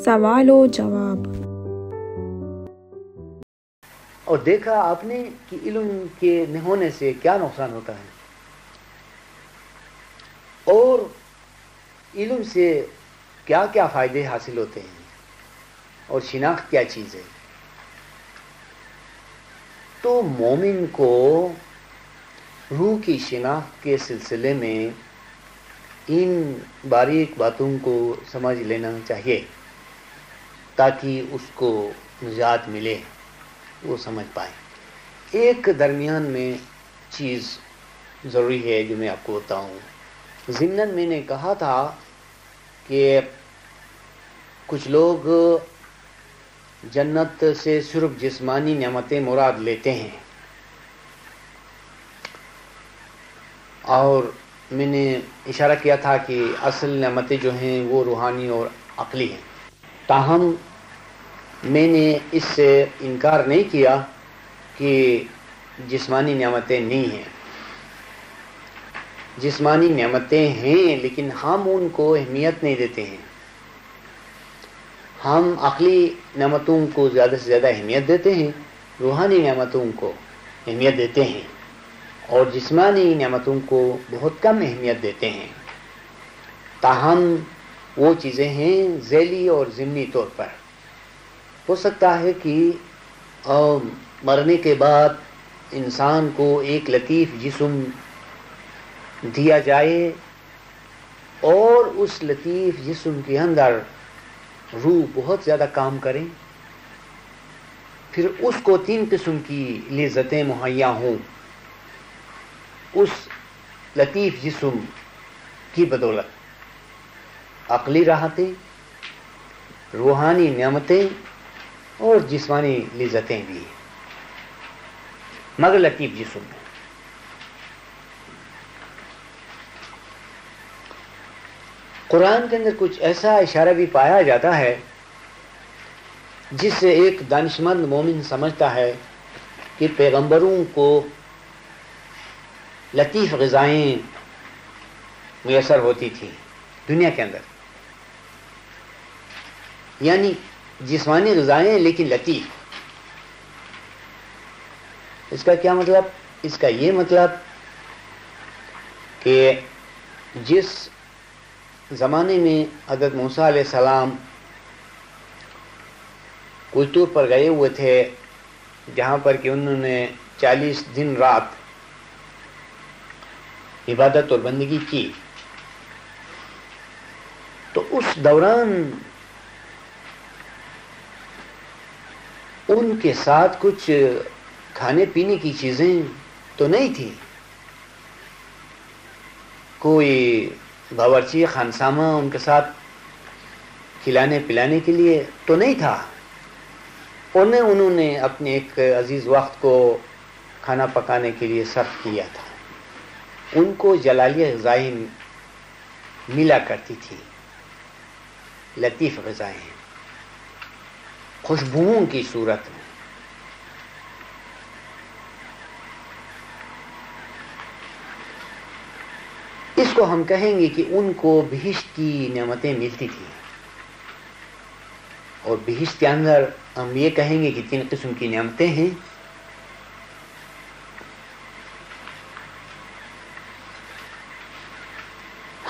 سوال و جواب۔ اور دیکھا آپ نے کہ علم کے نہ ہونے سے کیا نقصان ہوتا ہے، اور علم سے کیا کیا فائدے حاصل ہوتے ہیں، اور شناخت کیا چیز ہے۔ تو مومن کو روح کی شناخت کے سلسلے میں ان باریک باتوں کو سمجھ لینا چاہیے تاکہ اس کو نجات ملے، وہ سمجھ پائے۔ ایک درمیان میں چیز ضروری ہے جو میں آپ کو بتاؤں۔ ضمناً میں نے کہا تھا کہ کچھ لوگ جنت سے صرف جسمانی نعمتیں مراد لیتے ہیں، اور میں نے اشارہ کیا تھا کہ اصل نعمتیں جو ہیں وہ روحانی اور عقلی ہیں۔ تاہم میں نے اس سے انکار نہیں کیا کہ جسمانی نعمتیں نہیں ہیں، جسمانی نعمتیں ہیں، لیکن ہم ان کو اہمیت نہیں دیتے ہیں۔ ہم عقلی نعمتوں کو زیادہ سے زیادہ اہمیت دیتے ہیں، روحانی نعمتوں کو اہمیت دیتے ہیں، اور جسمانی نعمتوں کو بہت کم اہمیت دیتے ہیں۔ تاہم وہ چیزیں ہیں ذیلی اور ضمنی طور پر۔ ہو سکتا ہے کہ مرنے کے بعد انسان کو ایک لطیف جسم دیا جائے، اور اس لطیف جسم کے اندر روح بہت زیادہ کام کرے، پھر اس کو 3 قسم کی لذتیں مہیا ہوں اس لطیف جسم کی بدولت: عقلی راحتیں، روحانی نعمتیں، اور جسمانی لذتیں بھی، مگر لطیف جسم میں۔ قرآن کے اندر کچھ ایسا اشارہ بھی پایا جاتا ہے جس سے ایک دانشمند مومن سمجھتا ہے کہ پیغمبروں کو لطیف غذائیں میسر ہوتی تھیں دنیا کے اندر، یعنی جسمانی غذائیں لیکن لطیف۔ اس کا کیا مطلب؟ اس کا یہ مطلب کہ جس زمانے میں حضرت موسیٰ علیہ السلام کوہ طور پر گئے ہوئے تھے، جہاں پر کہ انہوں نے 40 دن رات عبادت اور بندگی کی، تو اس دوران ان کے ساتھ کچھ کھانے پینے کی چیزیں تو نہیں تھی، کوئی باورچی خانسامہ ان کے ساتھ کھلانے پلانے کے لیے تو نہیں تھا۔ انہوں نے اپنے ایک عزیز وقت کو کھانا پکانے کے لیے صرف کیا تھا۔ ان کو جلالیہ غذائیں ملا کرتی تھی، لطیف غذائیں، خوشبوؤں کی صورت میں۔ اس کو ہم کہیں گے کہ ان کو بہشت کی نعمتیں ملتی تھیں، اور بہشت کے اندر ہم یہ کہیں گے کہ 3 قسم کی نعمتیں ہیں۔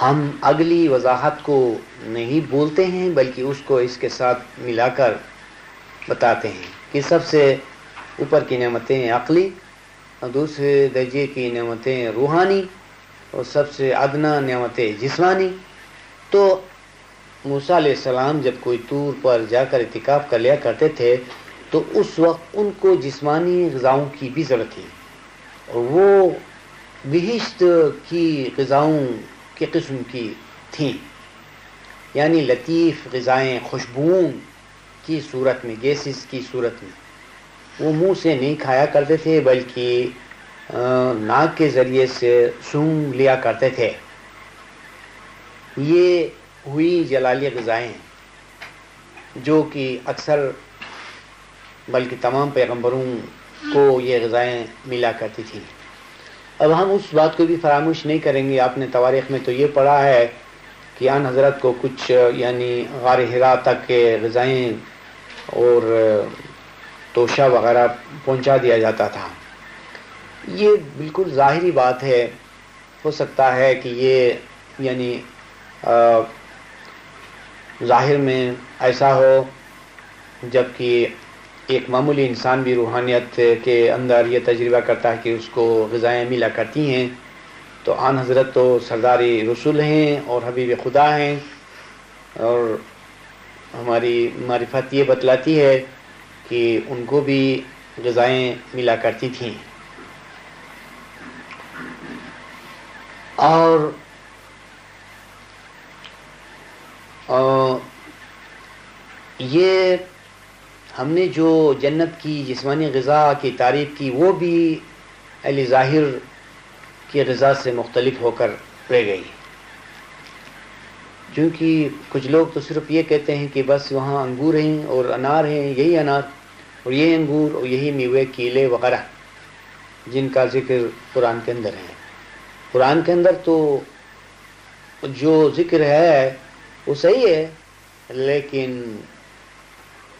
ہم اگلی وضاحت کو نہیں بولتے ہیں، بلکہ اس کو اس کے ساتھ ملا کر بتاتے ہیں کہ سب سے اوپر کی نعمتیں عقلی، اور دوسرے درجے کی نعمتیں روحانی، اور سب سے ادنا نعمتیں جسمانی۔ تو موسیٰ علیہ السلام جب کوئی طور پر جا کر اعتکاف کر لیا کرتے تھے تو اس وقت ان کو جسمانی غذاؤں کی بھی ضرورت تھی، اور وہ بہشت کی غذاؤں کے قسم کی تھیں، یعنی لطیف غذائیں خوشبوؤں کی صورت میں، گیسز کی صورت میں۔ وہ منہ سے نہیں کھایا کرتے تھے بلکہ ناک کے ذریعے سے سونگھ لیا کرتے تھے۔ یہ ہوئی جلالیہ غذائیں جو کہ اکثر بلکہ تمام پیغمبروں کو یہ غذائیں ملا کرتی تھیں۔ اب ہم اس بات کو بھی فراموش نہیں کریں گے، آپ نے تواریخ میں تو یہ پڑھا ہے کہ آن حضرت کو کچھ یعنی غار حرا تک کے غذائیں اور توشہ وغیرہ پہنچا دیا جاتا تھا. یہ بالکل ظاہری بات ہے. ہو سکتا ہے کہ یہ یعنی ظاہر میں ایسا ہو، جبکہ ایک معمولی انسان بھی روحانیت کے اندر یہ تجربہ کرتا ہے کہ اس کو غذائیں ملا کرتی ہیں. تو آن حضرت تو سرداری رسول ہیں اور حبیب خدا ہیں، اور ہماری معرفت یہ بتلاتی ہے کہ ان کو بھی غذائیں ملا کرتی تھیں. اور یہ ہم نے جو جنت کی جسمانی غذا کی تعریف کی، وہ بھی اہل ظاہر کی غذا سے مختلف ہو کر رہ گئی. چونکہ کچھ لوگ تو صرف یہ کہتے ہیں کہ بس وہاں انگور ہیں اور انار ہیں، یہی انار اور یہی انگور اور یہی میوے کیلے وغیرہ جن کا ذکر قرآن کے اندر ہے. قرآن کے اندر تو جو ذکر ہے وہ صحیح ہے، لیکن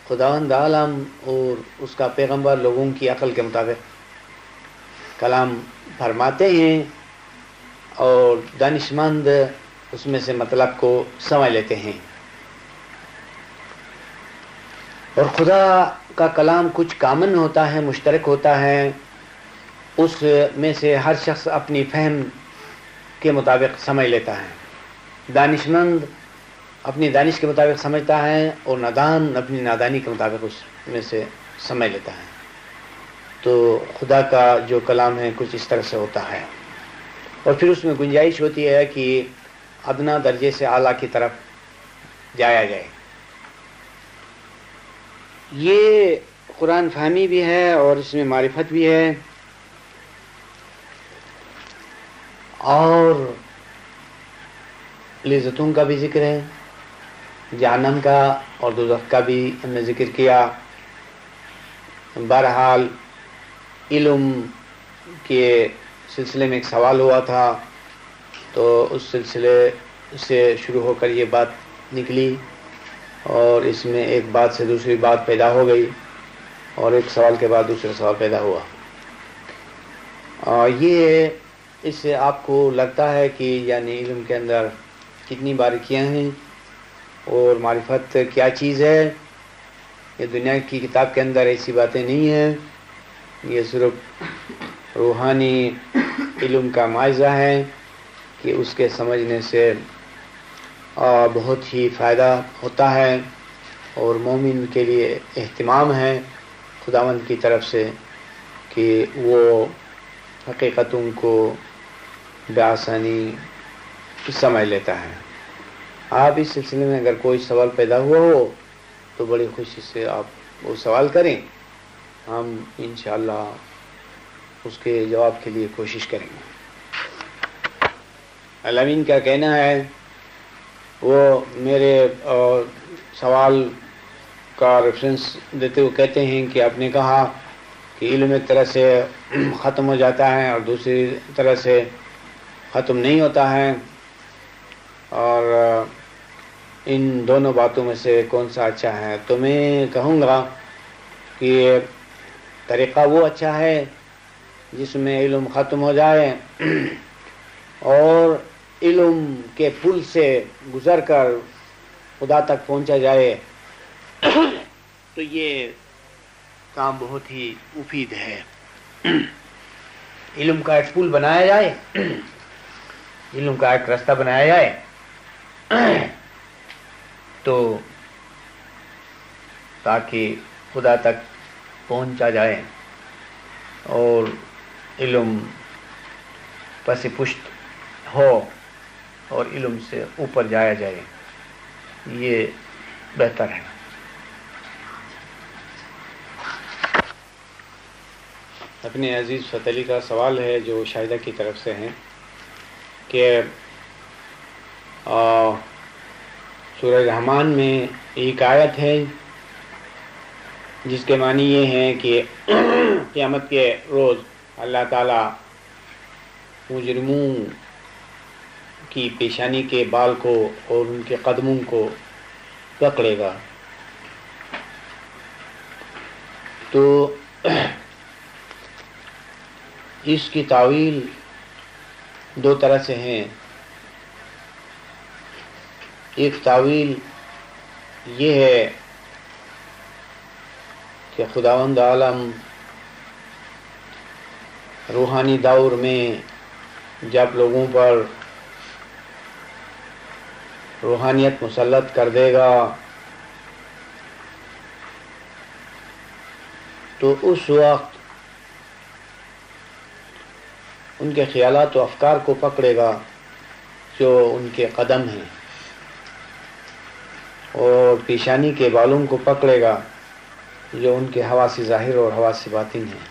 خداوند عالم اور اس کا پیغمبر لوگوں کی عقل کے مطابق کلام فرماتے ہیں، اور دانش مند اس میں سے مطلب کو سمجھ لیتے ہیں. اور خدا کا کلام کچھ کامن ہوتا ہے، مشترک ہوتا ہے، اس میں سے ہر شخص اپنی فہم کے مطابق سمجھ لیتا ہے. دانش مند اپنی دانش کے مطابق سمجھتا ہے، اور نادان اپنی نادانی کے مطابق اس میں سے سمجھ لیتا ہے. تو خدا کا جو کلام ہے کچھ اس طرح سے ہوتا ہے، اور پھر اس میں گنجائش ہوتی ہے کہ ادنا درجے سے اعلیٰ کی طرف جایا جائے. یہ قرآن فہمی بھی ہے اور اس میں معرفت بھی ہے، اور لذتوں کا بھی ذکر ہے، جہنم کا اور دوزخ کا بھی ہم نے ذکر کیا. بہرحال علم کے سلسلے میں ایک سوال ہوا تھا، تو اس سلسلے سے شروع ہو کر یہ بات نکلی، اور اس میں ایک بات سے دوسری بات پیدا ہو گئی، اور ایک سوال کے بعد دوسرا سوال پیدا ہوا. یہ اس سے آپ کو لگتا ہے کہ یعنی علم کے اندر کتنی باریکیاں ہیں اور معرفت کیا چیز ہے. یہ دنیا کی کتاب کے اندر ایسی باتیں نہیں ہیں، یہ صرف روحانی علم کا معاوضہ ہے کہ اس کے سمجھنے سے بہت ہی فائدہ ہوتا ہے، اور مومن کے لیے اہتمام ہے خداوند کی طرف سے کہ وہ حقیقتوں کو بآسانی سمجھ لیتا ہے. آپ اس سلسلے میں اگر کوئی سوال پیدا ہوا ہو تو بڑی خوشی سے آپ وہ سوال کریں، ہم انشاءاللہ اس کے جواب کے لیے کوشش کریں گے. علامین کا کہنا ہے، وہ میرے سوال کا ریفرنس دیتے ہوئے کہتے ہیں کہ آپ نے کہا کہ علم ایک طرح سے ختم ہو جاتا ہے اور دوسری طرح سے ختم نہیں ہوتا ہے، اور ان دونوں باتوں میں سے کون سا اچھا ہے؟ تو میں کہوں گا کہ طریقہ وہ اچھا ہے جس میں علم ختم ہو جائے اور علم کے پل سے گزر کر خدا تک پہنچا جائے، تو یہ کام بہت ہی مفید ہے. علم کا ایک پل بنایا جائے، علم کا ایک راستہ بنایا جائے، تو تاکہ خدا تک پہنچا جائے اور علم پس پشت ہو اور علم سے اوپر جایا جائے، یہ بہتر ہے. اپنے عزیز فتح علی کا سوال ہے جو شاہدہ کی طرف سے ہیں کہ سورہ رحمان میں ایک آیت ہے جس کے معنی یہ ہیں کہ قیامت کے روز اللہ تعالیٰ مجرموں کی پیشانی کے بال کو اور ان کے قدموں کو پکڑے گا تو اس کی تعویل دو طرح سے ہیں. ایک تعویل یہ ہے کہ خداوند عالم روحانی دور میں جب لوگوں پر روحانیت مسلط کر دے گا تو اس وقت ان کے خیالات و افکار کو پکڑے گا جو ان کے قدم ہیں، اور پیشانی کے بالوں کو پکڑے گا جو ان کے حواس ظاہر اور حواس باطن ہیں.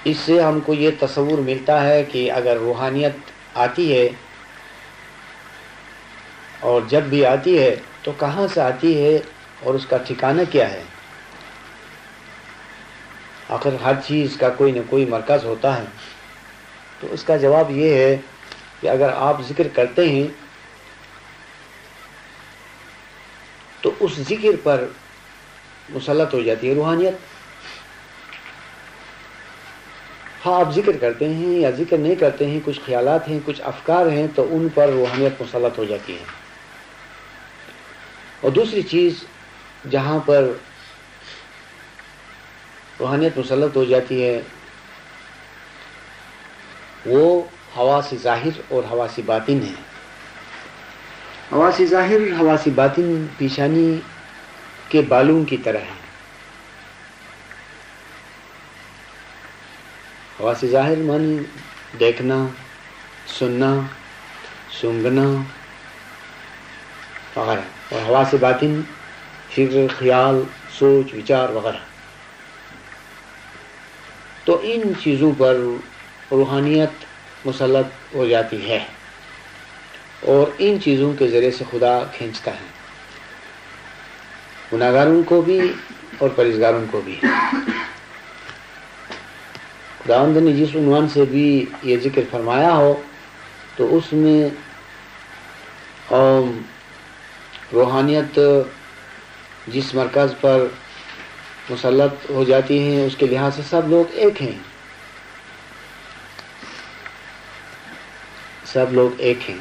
اس سے ہم کو یہ تصور ملتا ہے کہ اگر روحانیت آتی ہے اور جب بھی آتی ہے تو کہاں سے آتی ہے اور اس کا ٹھکانہ کیا ہے. آخر ہر چیز کا کوئی نہ کوئی مرکز ہوتا ہے. تو اس کا جواب یہ ہے کہ اگر آپ ذکر کرتے ہیں تو اس ذکر پر مسلط ہو جاتی ہے روحانیت. ہاں آپ ذکر کرتے ہیں یا ذکر نہیں کرتے ہیں، کچھ خیالات ہیں، کچھ افکار ہیں، تو ان پر روحانیت مسلط ہو جاتی ہے. اور دوسری چیز جہاں پر روحانیت مسلط ہو جاتی ہے وہ حواس ظاہر اور حواس باطن ہے. حواس ظاہر حواس باطن پیشانی کے بالوں کی طرح ہے. حواس ظاہر معنی دیکھنا، سننا، سونگھنا وغیرہ، اور حواس باطن فکر، خیال، سوچ، وچار وغیرہ. تو ان چیزوں پر روحانیت مسلط ہو جاتی ہے اور ان چیزوں کے ذریعے سے خدا کھینچتا ہے گناہگاروں کو بھی اور پرہیزگاروں کو بھی. خداوند نے جس عنوان سے بھی یہ ذکر فرمایا ہو تو اس میں روحانیت جس مرکز پر مسلط ہو جاتی ہیں اس کے لحاظ سے سب لوگ ایک ہیں، سب لوگ ایک ہیں.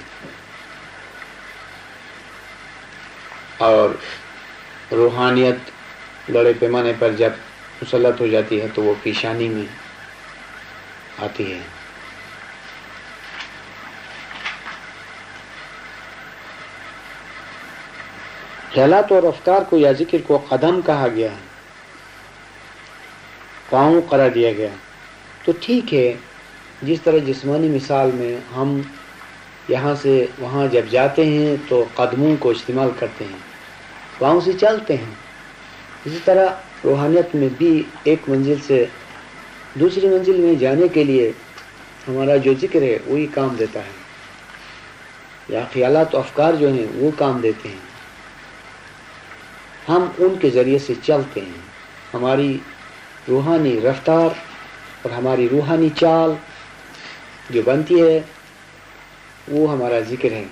اور روحانیت بڑے پیمانے پر جب مسلط ہو جاتی ہے تو وہ پیشانی میں آتی ہے. خیالات اور افکار کو یا ذکر کو قدم کہا گیا ہے، پاؤں قرار دیا گیا. تو ٹھیک ہے، جس طرح جسمانی مثال میں ہم یہاں سے وہاں جب جاتے ہیں تو قدموں کو استعمال کرتے ہیں، پاؤں سے چلتے ہیں، اسی طرح روحانیت میں بھی ایک منزل سے دوسری منزل میں جانے کے لیے ہمارا جو ذکر ہے وہی کام دیتا ہے، یا خیالات و افکار جو ہیں وہ کام دیتے ہیں. ہم ان کے ذریعے سے چلتے ہیں. ہماری روحانی رفتار اور ہماری روحانی چال جو بنتی ہے وہ ہمارا ذکر ہے،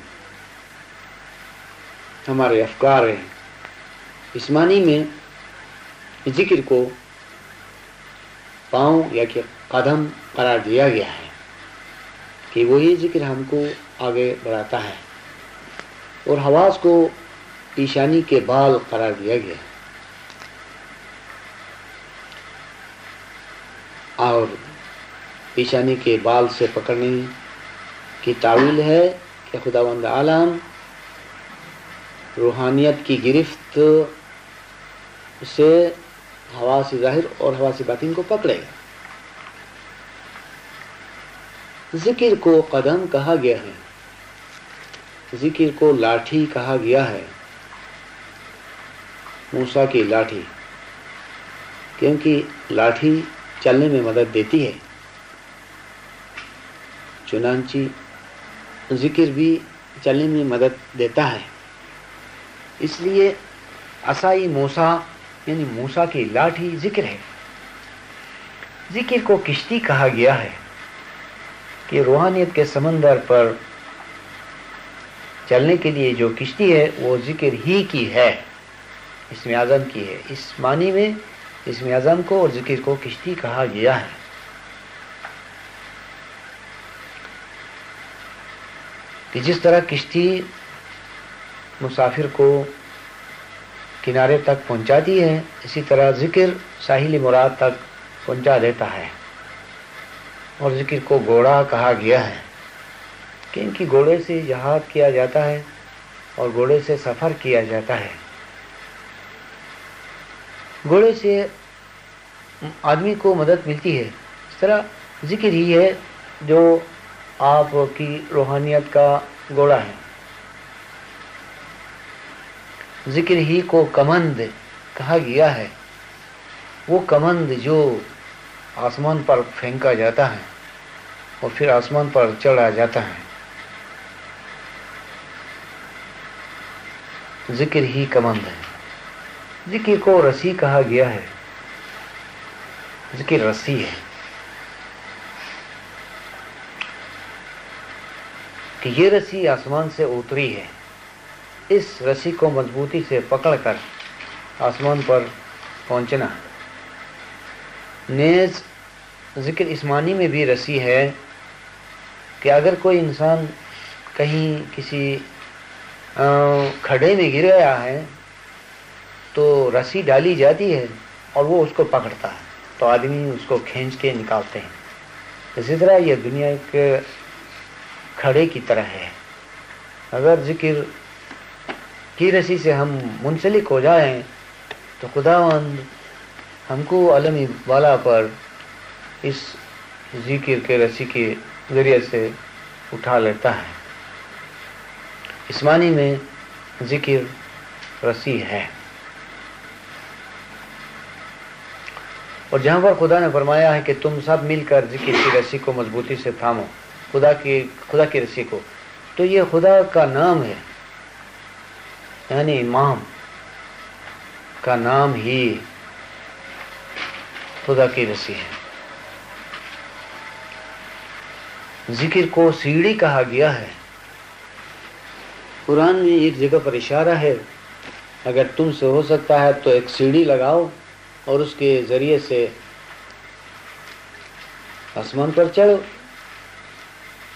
ہمارے افکار ہیں. اس معنی میں ذکر کو پاؤں یا کہ قدم قرار دیا گیا ہے کہ وہی ذکر ہم کو آگے بڑھاتا ہے، اور حواس کو پیشانی کے بال قرار دیا گیا. اور پیشانی کے بال سے پکڑنے کی تعویل ہے کہ خداوند عالم روحانیت کی گرفت سے حواس ظاہر اور حواس باطن کو پکڑے گا. ذکر کو قدم کہا گیا ہے، ذکر کو لاٹھی کہا گیا ہے، موسیٰ کی لاٹھی، کیونکہ لاٹھی چلنے میں مدد دیتی ہے. چنانچہ ذکر بھی چلنے میں مدد دیتا ہے. اس لیے عصای موسیٰ یعنی موسیٰ کی لاٹھی ذکر ہے. ذکر کو کشتی کہا گیا ہے کہ روحانیت کے سمندر پر چلنے کے لیے جو کشتی ہے وہ ذکر ہی کی ہے، اسم اعظم کی ہے. اس معنی میں اسم اعظم کو اور ذکر کو کشتی کہا گیا ہے. کہ جس طرح کشتی مسافر کو کنارے تک پہنچاتی ہے، اسی طرح ذکر ساحل مراد تک پہنچا دیتا ہے. اور ذکر کو گھوڑا کہا گیا ہے کہ ان کی گھوڑے سے جہاد کیا جاتا ہے اور گھوڑے سے سفر کیا جاتا ہے. گھوڑے سے آدمی کو مدد ملتی ہے. اس طرح ذکر ہی ہے جو آپ کی روحانیت کا گھوڑا ہے. ذکر ہی کو کمند کہا گیا ہے، وہ کمند جو آسمان پر پھینکا جاتا ہے اور پھر آسمان پر چڑھا جاتا ہے. ذکر ہی کمند ہے. ذکر کو رسی کہا گیا ہے. ذکر رسی ہے کہ یہ رسی آسمان سے اتری ہے. اس رسی کو مضبوطی سے پکڑ کر آسمان پر پہنچنا. نیز ذکر اس معنی میں بھی رسی ہے کہ اگر کوئی انسان کہیں کسی کھڈے میں گر گیا ہے تو رسی ڈالی جاتی ہے اور وہ اس کو پکڑتا ہے تو آدمی اس کو کھینچ کے نکالتے ہیں. اسی طرح یہ دنیا ایک کھڑے کی طرح ہے. اگر ذکر کی رسی سے ہم منسلک ہو جائیں تو خداوند ہم کو عالم بالا پر اس ذکر کے رسی کے ذریعے سے اٹھا لیتا ہے. اس معنی میں ذکر رسی ہے. اور جہاں پر خدا نے فرمایا ہے کہ تم سب مل کر ذکر کی رسی کو مضبوطی سے تھامو، خدا کی رسی کو، تو یہ خدا کا نام ہے. یعنی امام کا نام ہی خدا کی رسی ہے. ذکر کو سیڑھی کہا گیا ہے. قرآن میں ایک جگہ پر اشارہ ہے اگر تم سے ہو سکتا ہے تو ایک سیڑھی لگاؤ اور اس کے ذریعے سے آسمان پر چڑھو.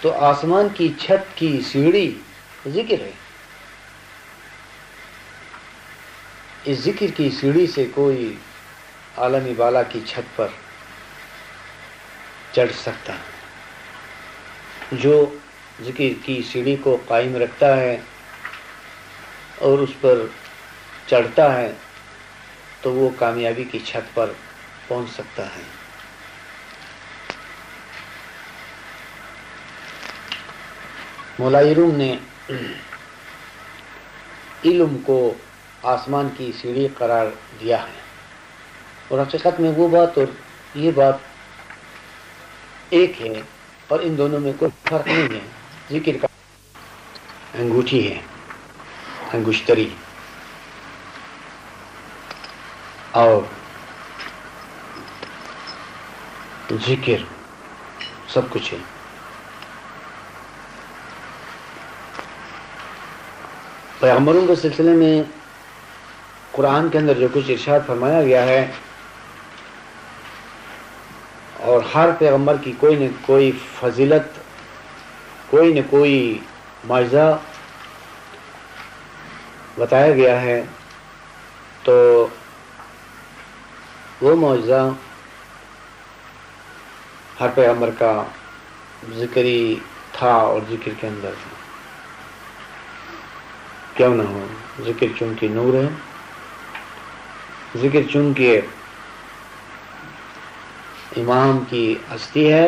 تو آسمان کی چھت کی سیڑھی ذکر ہے. اس ذکر کی سیڑھی سے کوئی عالمی بالا کی چھت پر چڑھ سکتا ہے. جو ذکر کی سیڑھی کو قائم رکھتا ہے اور اس پر چڑھتا ہے تو وہ کامیابی کی چھت پر پہنچ سکتا ہے. مولا روم نے علم کو آسمان کی سیڑھی قرار دیا ہے اور حقیقت میں وہ بات اور یہ بات ایک ہے اور ان دونوں میں کوئی فرق نہیں ہے. ذکر کا انگوٹھی ہے، انگشتری، اور ذکر سب کچھ ہے. پیغمبروں کے سلسلے میں قرآن کے اندر جو کچھ ارشاد فرمایا گیا ہے اور ہر پیغمبر کی کوئی نہ کوئی فضیلت، کوئی نہ کوئی معجزہ بتایا گیا ہے، تو وہ معجزہ ہر پیغمبر کا ذکری تھا اور ذکر کے اندر تھا. کیوں نہ ہو؟ ذکر چونکہ نور ہے، ذکر چونکہ امام کی ہستی ہے،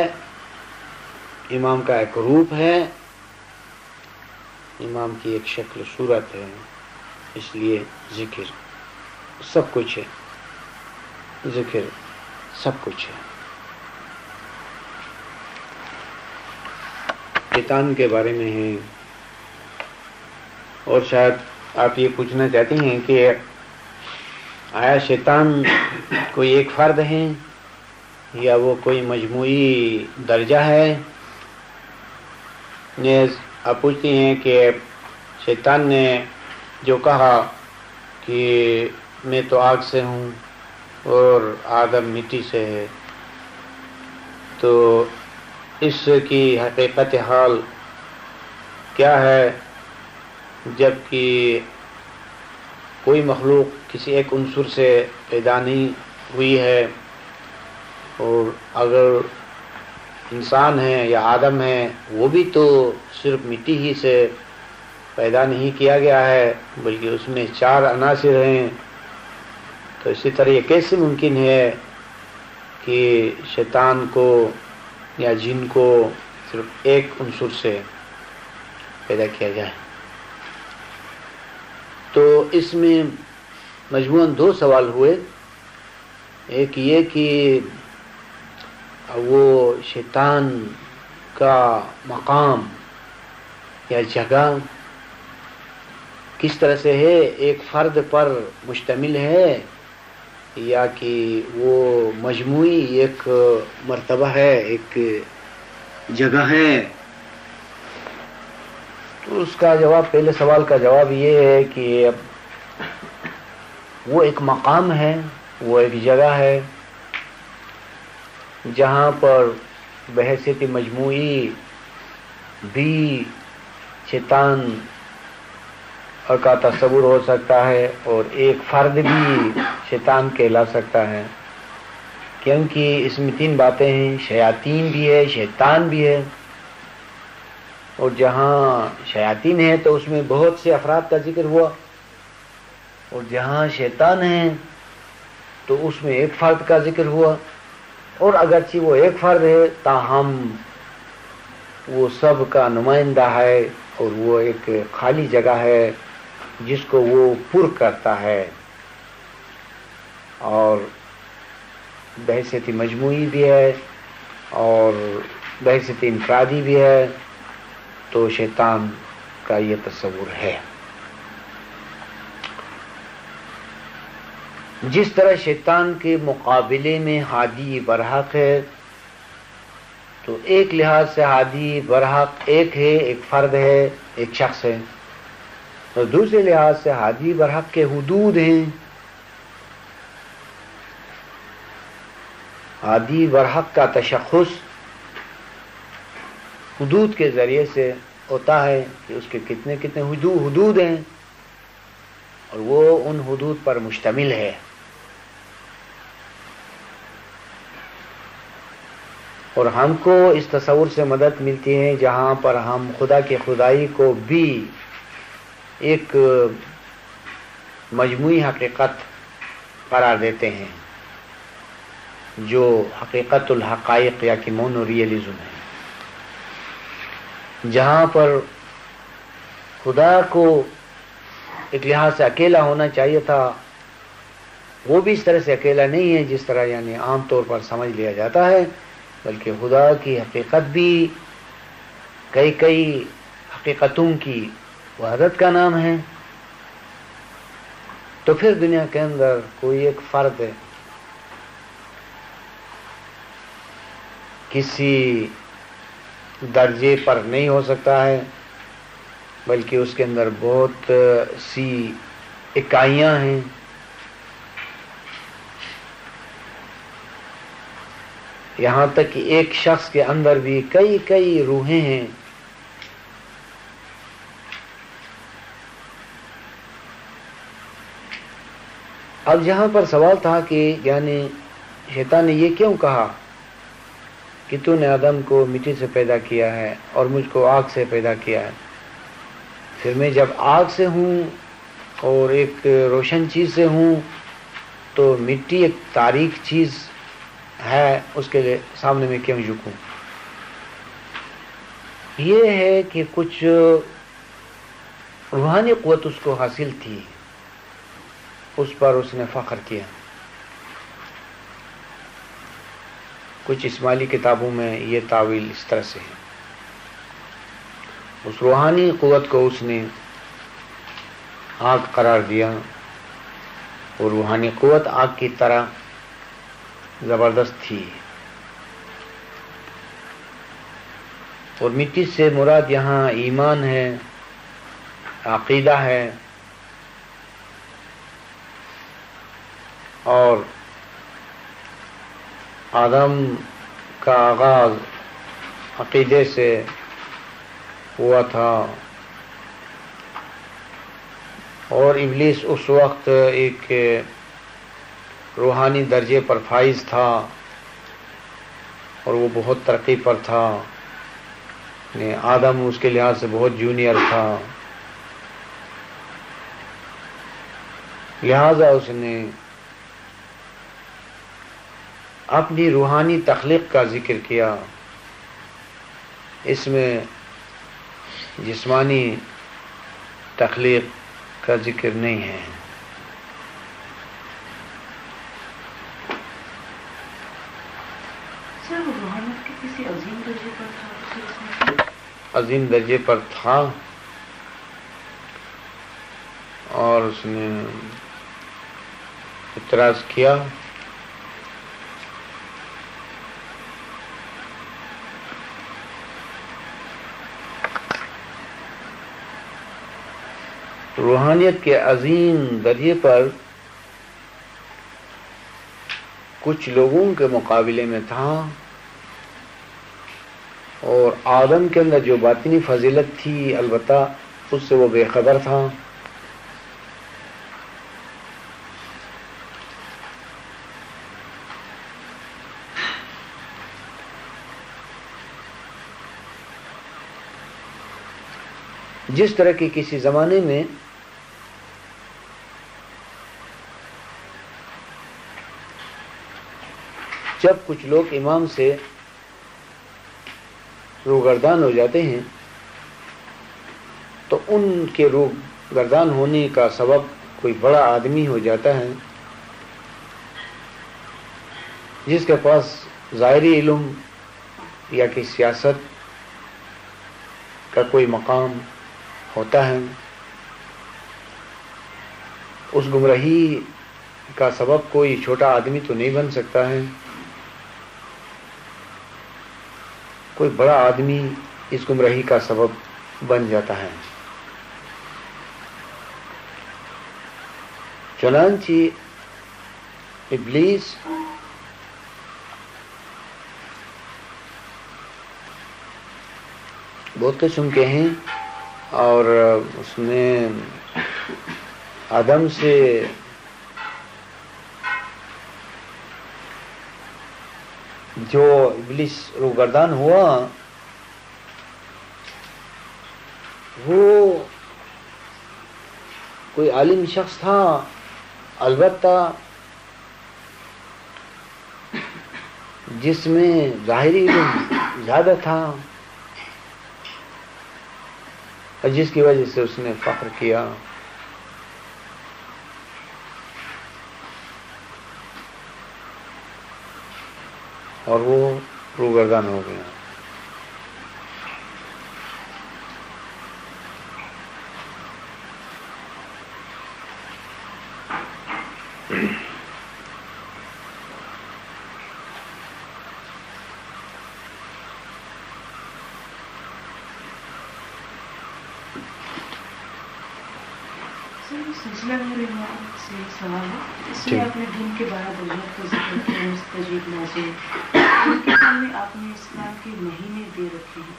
امام کا ایک روپ ہے، امام کی ایک شکل و صورت ہے، اس لیے ذکر سب کچھ ہے. ذکر سب کچھ ہے. شیطان کے بارے میں ہے، اور شاید آپ یہ پوچھنا چاہتے ہیں کہ آیا شیطان کوئی ایک فرد ہے یا وہ کوئی مجموعی درجہ ہے؟ نیز آپ پوچھتی ہیں کہ شیطان نے جو کہا کہ میں تو آگ سے ہوں اور آدم مٹی سے ہے، تو اس کی حقیقت حال کیا ہے؟ جبکہ کوئی مخلوق کسی ایک عنصر سے پیدا نہیں ہوئی ہے، اور اگر انسان ہے یا آدم ہے وہ بھی تو صرف مٹی ہی سے پیدا نہیں کیا گیا ہے، بلکہ اس میں 4 عناصر ہیں. تو اسی طرح یہ کیسے ممکن ہے کہ شیطان کو یا جن کو صرف ایک عنصر سے پیدا کیا جائے؟ تو اس میں مجموعاً 2 سوال ہوئے. ایک یہ کہ وہ شیطان کا مقام یا جگہ کس طرح سے ہے، ایک فرد پر مشتمل ہے یا کہ وہ مجموعی ایک مرتبہ ہے، ایک جگہ ہے؟ تو اس کا جواب، پہلے سوال کا جواب یہ ہے کہ وہ ایک مقام ہے، وہ ایک جگہ ہے جہاں پر بحیثیت مجموعی بھی شیطان کا تصور ہو سکتا ہے اور ایک فرد بھی شیطان کہلا سکتا ہے، کیونکہ اس میں 3 باتیں ہیں، شیاطین بھی ہے، شیطان بھی ہے. اور جہاں شیاطین ہے تو اس میں بہت سے افراد کا ذکر ہوا، اور جہاں شیطان ہے تو اس میں ایک فرد کا ذکر ہوا. اور اگرچہ وہ ایک فرد ہے تاہم وہ سب کا نمائندہ ہے، اور وہ ایک خالی جگہ ہے جس کو وہ پر کرتا ہے، اور بحیثیت مجموعی بھی ہے اور بحیثیت انفرادی بھی ہے. تو شیطان کا یہ تصور ہے. جس طرح شیطان کے مقابلے میں ہادی برحق ہے، تو ایک لحاظ سے ہادی برحق ایک ہے، ایک فرد ہے، ایک شخص ہے، اور دوسرے لحاظ سے ہادی برحق کے حدود ہیں. ہادی برحق کا تشخص حدود کے ذریعے سے ہوتا ہے کہ اس کے کتنے کتنے حدود ہیں، اور وہ ان حدود پر مشتمل ہے. اور ہم کو اس تصور سے مدد ملتی ہے جہاں پر ہم خدا کی خدائی کو بھی ایک مجموعی حقیقت قرار دیتے ہیں، جو حقیقت الحقائق یا کہ مونو ریئلزم ہے، جہاں پر خدا کو ایک لحاظ سے اکیلا ہونا چاہیے تھا، وہ بھی اس طرح سے اکیلا نہیں ہے جس طرح یعنی عام طور پر سمجھ لیا جاتا ہے، بلکہ خدا کی حقیقت بھی کئی حقیقتوں کی وحدت کا نام ہے. تو پھر دنیا کے اندر کوئی ایک فرد کسی درجے پر نہیں ہو سکتا ہے، بلکہ اس کے اندر بہت سی اکائیاں ہیں. یہاں تک کہ ایک شخص کے اندر بھی کئی روحیں ہیں. اب جہاں پر سوال تھا کہ یعنی شیطان نے یہ کیوں کہا کہ تو نے آدم کو مٹی سے پیدا کیا ہے اور مجھ کو آگ سے پیدا کیا ہے، پھر میں جب آگ سے ہوں اور ایک روشن چیز سے ہوں تو مٹی ایک تاریک چیز ہے، اس کے سامنے میں کیوں جھکوں؟ یہ ہے کہ کچھ روحانی قوت اس کو حاصل تھی، اس پر اس نے فخر کیا. کچھ اسماعیلی کتابوں میں یہ تعویل اس طرح سے ہے، اس روحانی قوت کو اس نے آگ قرار دیا، اور روحانی قوت آگ کی طرح زبردست تھی. اور مٹی سے مراد یہاں ایمان ہے، عقیدہ ہے، اور آدم کا آغاز عقیدے سے ہوا تھا، اور ابلیس اس وقت ایک روحانی درجے پر فائز تھا اور وہ بہت ترقی پر تھا، آدم اس کے لحاظ سے بہت جونیئر تھا، لہذا اس نے اپنی روحانی تخلیق کا ذکر کیا، اس میں جسمانی تخلیق کا ذکر نہیں ہے۔ سر وہ روحانیت کے کسی عظیم درجے پر تھا؟ عظیم درجے پر تھا، اور اس نے اعتراض کیا، روحانیت کے عظیم درجے پر کچھ لوگوں کے مقابلے میں تھا، اور آدم کے اندر جو باطنی فضیلت تھی البتہ اس سے وہ بے خبر تھا۔ جس طرح کہ کسی زمانے میں جب کچھ لوگ امام سے روگردان ہو جاتے ہیں تو ان کے روگردان ہونے کا سبب کوئی بڑا آدمی ہو جاتا ہے جس کے پاس ظاہری علم یا کہ سیاست کا کوئی مقام ہوتا ہے۔ اس گمراہی کا سبب کوئی چھوٹا آدمی تو نہیں بن سکتا ہے، کوئی بڑا آدمی اس گمراہی کا سبب بن جاتا ہے۔ چنانچہ ابلیس بہت قسم کے ہیں، اور اس نے آدم سے جو ابلیس روگردان ہوا وہ کوئی عالم شخص تھا، البتہ جس میں ظاہری علم زیادہ تھا، اور جس کی وجہ سے اس نے فخر کیا۔ اور وہ روگردان ہو گیا۔ سلسلہ نور ایمان سے سوال ہے، اس میں آپ نے دین کے 12 درجات کا ذکر کیا، مستجیب، ناظر، ان کے سامنے آپ نے اسلام کے مہینے دے رکھے ہیں،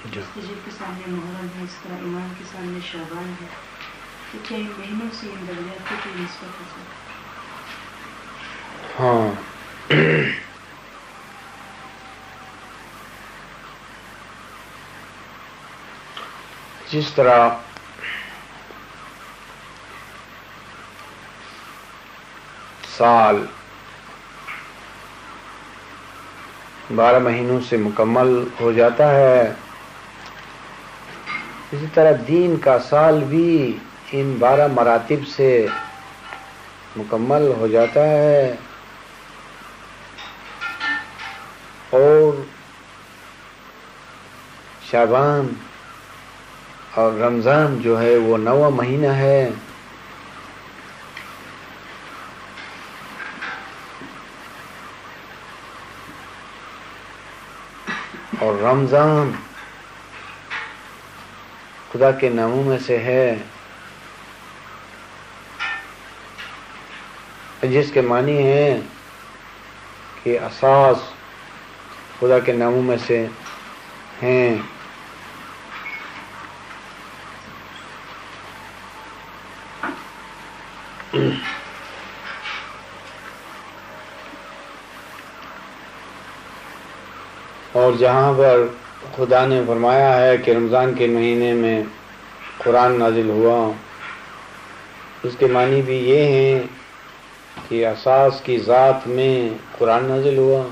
مستجیب کے سامنے محرم ہے، اس طرح ایمان کے سامنے شعبان ہے، تو کیا ان مہینوں سے ان درجات کی کوئی نسبت ہو سکتی؟ ہاں، جس طرح سال 12 مہینوں سے مکمل ہو جاتا ہے، اسی طرح دین کا سال بھی ان 12 مراتب سے مکمل ہو جاتا ہے، اور شعبان اور رمضان جو ہے وہ 9واں مہینہ ہے، اور رمضان خدا کے ناموں میں سے ہے جس کے معنی ہے کہ اساس خدا کے ناموں میں سے ہیں. اور جہاں پر خدا نے فرمایا ہے کہ رمضان کے مہینے میں قرآن نازل ہوا، اس کے معنی بھی یہ ہیں کہ اساس کی ذات میں قرآن نازل ہوا.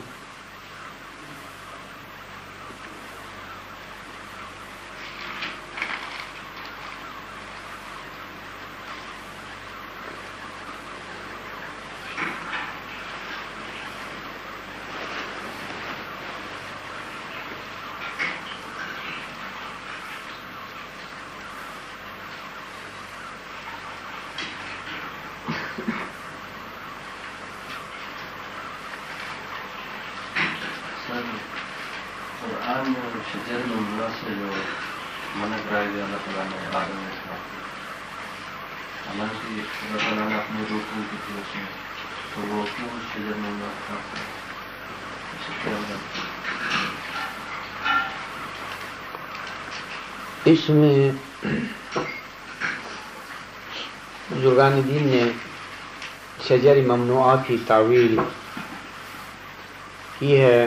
قرآن میں شجر ممنوع سے جو منع کرایا گیا اللہ تعالیٰ نے آدم علیہ السلام کو، حالانکہ اللہ تعالیٰ نے اپنی روح کو کی تھی اس میں، تو وہ کیوں شجر ممنوع تھا؟ اس میں بزرگان دین نے شجر ممنوعہ کی تعویل کی ہے